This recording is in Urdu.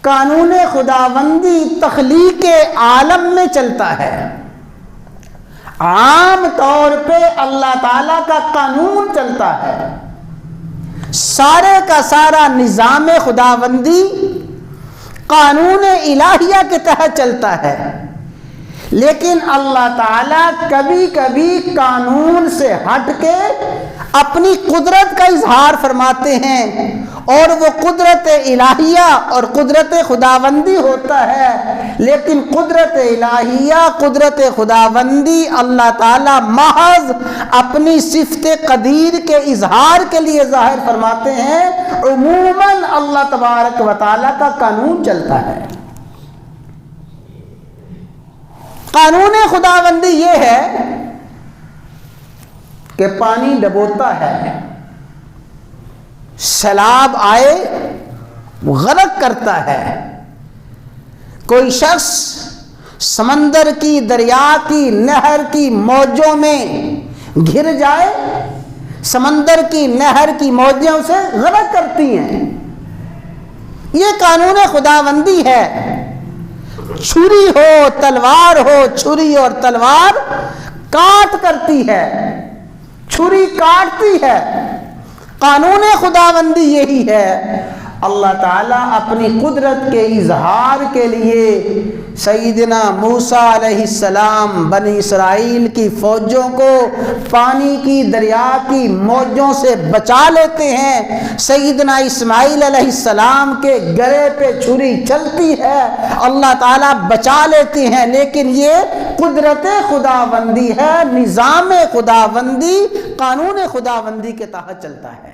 قانون خداوندی تخلیق عالم میں چلتا ہے۔ عام طور پہ اللہ تعالیٰ کا قانون چلتا ہے، سارے کا سارا نظام خداوندی قانون الہیہ کے تحت چلتا ہے، لیکن اللہ تعالیٰ کبھی کبھی قانون سے ہٹ کے اپنی قدرت کا اظہار فرماتے ہیں، اور وہ قدرت الہیہ اور قدرت خداوندی ہوتا ہے، لیکن قدرت الہیہ قدرت خداوندی اللہ تعالیٰ محض اپنی صفت قدیر کے اظہار کے لیے ظاہر فرماتے ہیں۔ عموماً اللہ تبارک و تعالیٰ کا قانون چلتا ہے۔ قانون خداوندی یہ ہے کہ پانی ڈبوتا ہے، سیلاب آئے غرق کرتا ہے، کوئی شخص سمندر کی، دریا کی، نہر کی موجوں میں گر جائے، سمندر کی، نہر کی موجیں اسے غرق کرتی ہیں۔ یہ قانون خداوندی ہے۔ چھری ہو تلوار ہو، چھری اور تلوار کاٹ کرتی ہے، چھری کاٹتی ہے۔ قانون خداوندی یہی ہے۔ اللہ تعالیٰ اپنی قدرت کے اظہار کے لیے سیدنا موسیٰ علیہ السلام بنی اسرائیل کی فوجوں کو پانی کی، دریا کی موجوں سے بچا لیتے ہیں۔ سیدنا اسماعیل علیہ السلام کے گرے پہ چھری چلتی ہے، اللہ تعالیٰ بچا لیتے ہیں، لیکن یہ قدرت خداوندی ہے، نظام خداوندی، قانون خداوندی کے تحت چلتا ہے۔